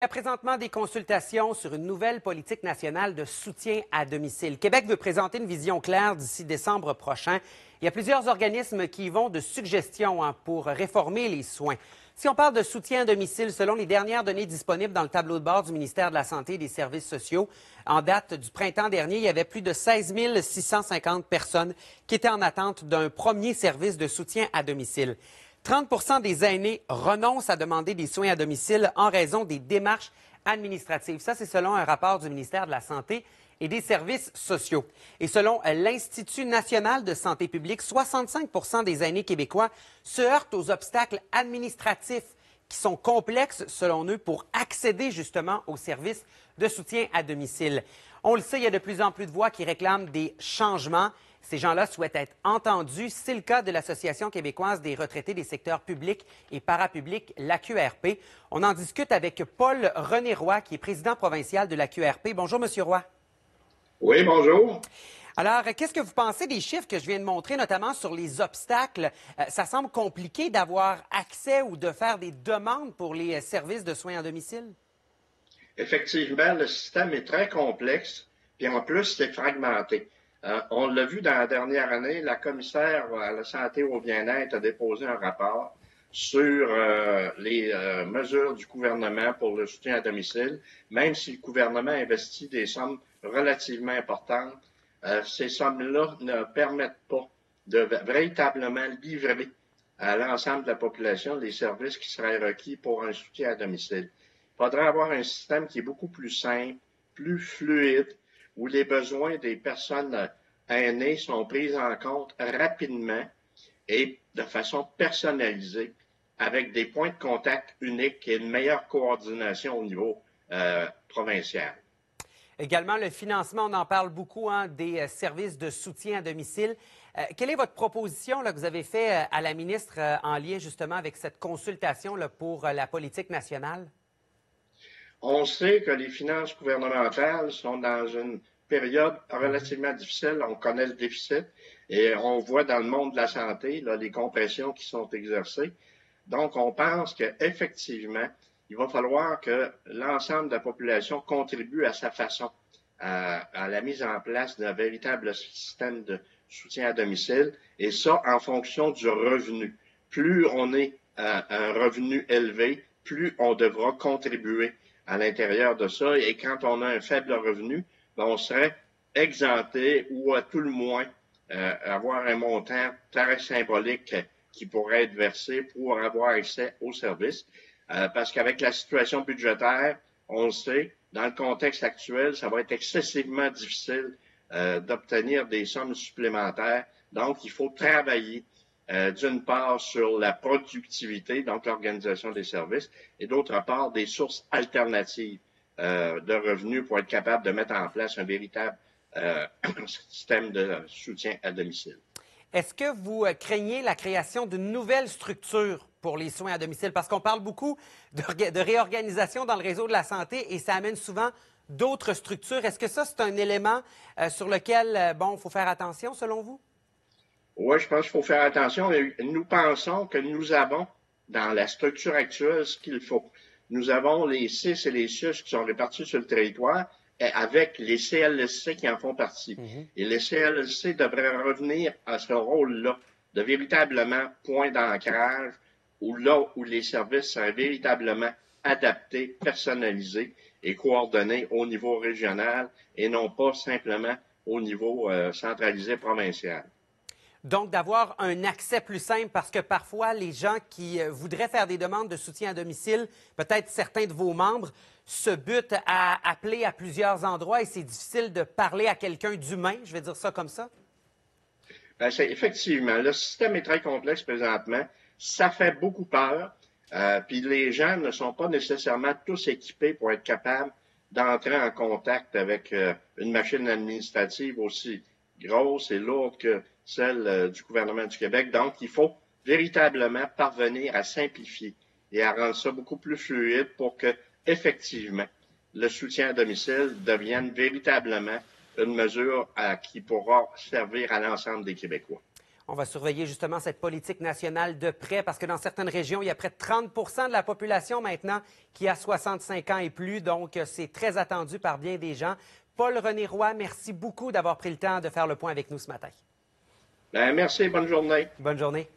Il y a présentement des consultations sur une nouvelle politique nationale de soutien à domicile. Québec veut présenter une vision claire d'ici décembre prochain. Il y a plusieurs organismes qui y vont de suggestions pour réformer les soins. Si on parle de soutien à domicile, selon les dernières données disponibles dans le tableau de bord du ministère de la Santé et des Services sociaux, en date du printemps dernier, il y avait plus de 16 650 personnes qui étaient en attente d'un premier service de soutien à domicile. 30 des aînés renoncent à demander des soins à domicile en raison des démarches administratives. Ça, c'est selon un rapport du ministère de la Santé et des Services sociaux. Et selon l'Institut national de santé publique, 65 des aînés québécois se heurtent aux obstacles administratifs qui sont complexes, selon eux, pour accéder justement aux services de soutien à domicile. On le sait, il y a de plus en plus de voix qui réclament des changements. Ces gens-là souhaitent être entendus. C'est le cas de l'Association québécoise des retraités des secteurs publics et parapublics, l'AQRP. On en discute avec Paul-René Roy, qui est président provincial de l'AQRP. Bonjour, Monsieur Roy. Oui, bonjour. Alors, qu'est-ce que vous pensez des chiffres que je viens de montrer, notamment sur les obstacles? Ça semble compliqué d'avoir accès ou de faire des demandes pour les services de soins à domicile? Effectivement, le système est très complexe, puis en plus, c'est fragmenté. On l'a vu dans la dernière année, la commissaire à la santé et au bien-être a déposé un rapport sur les mesures du gouvernement pour le soutien à domicile. Même si le gouvernement investit des sommes relativement importantes, ces sommes-là ne permettent pas de véritablement livrer à l'ensemble de la population les services qui seraient requis pour un soutien à domicile. Il faudrait avoir un système qui est beaucoup plus simple, plus fluide, où les besoins des personnes aînées sont pris en compte rapidement et de façon personnalisée, avec des points de contact uniques et une meilleure coordination au niveau provincial. Également, le financement, on en parle beaucoup, des services de soutien à domicile. Quelle est votre proposition là, que vous avez faite à la ministre en lien justement avec cette consultation là, pour la politique nationale? On sait que les finances gouvernementales sont dans une période relativement difficile. On connaît le déficit et on voit dans le monde de la santé là, les compressions qui sont exercées. Donc, on pense qu'effectivement, il va falloir que l'ensemble de la population contribue à sa façon à la mise en place d'un véritable système de soutien à domicile, et ça en fonction du revenu. Plus on est à un revenu élevé, plus on devra contribuer à l'intérieur de ça. Et quand on a un faible revenu, ben on serait exempté ou à tout le moins avoir un montant très symbolique qui pourrait être versé pour avoir accès aux services. Parce qu'avec la situation budgétaire, on le sait, dans le contexte actuel, ça va être excessivement difficile d'obtenir des sommes supplémentaires. Donc, il faut travailler d'une part sur la productivité, donc l'organisation des services, et d'autre part des sources alternatives de revenus pour être capable de mettre en place un véritable système de soutien à domicile. Est-ce que vous craignez la création d'une nouvelle structure pour les soins à domicile? Parce qu'on parle beaucoup de réorganisation dans le réseau de la santé et ça amène souvent d'autres structures. Est-ce que ça, c'est un élément sur lequel, il faut faire attention, selon vous? Oui, je pense qu'il faut faire attention. Nous pensons que nous avons, dans la structure actuelle, ce qu'il faut. Nous avons les CIS et les CIUS qui sont répartis sur le territoire, avec les CLSC qui en font partie. Et les CLSC devraient revenir à ce rôle-là, de véritablement point d'ancrage, là où les services seraient véritablement adaptés, personnalisés et coordonnés au niveau régional et non pas simplement au niveau centralisé provincial. Donc, d'avoir un accès plus simple, parce que parfois, les gens qui voudraient faire des demandes de soutien à domicile, peut-être certains de vos membres, se butent à appeler à plusieurs endroits et c'est difficile de parler à quelqu'un d'humain, je vais dire ça comme ça. Bien, effectivement, le système est très complexe présentement. Ça fait beaucoup peur. Puis les gens ne sont pas nécessairement tous équipés pour être capables d'entrer en contact avec une machine administrative aussi grosse et lourde que celle du gouvernement du Québec. Donc, il faut véritablement parvenir à simplifier et à rendre ça beaucoup plus fluide pour que, effectivement, le soutien à domicile devienne véritablement une mesure qui pourra servir à l'ensemble des Québécois. On va surveiller justement cette politique nationale de près parce que dans certaines régions, il y a près de 30 de la population maintenant qui a 65 ans et plus. Donc, c'est très attendu par bien des gens. Paul-René Roy, merci beaucoup d'avoir pris le temps de faire le point avec nous ce matin. Bien, merci, bonne journée. Bonne journée.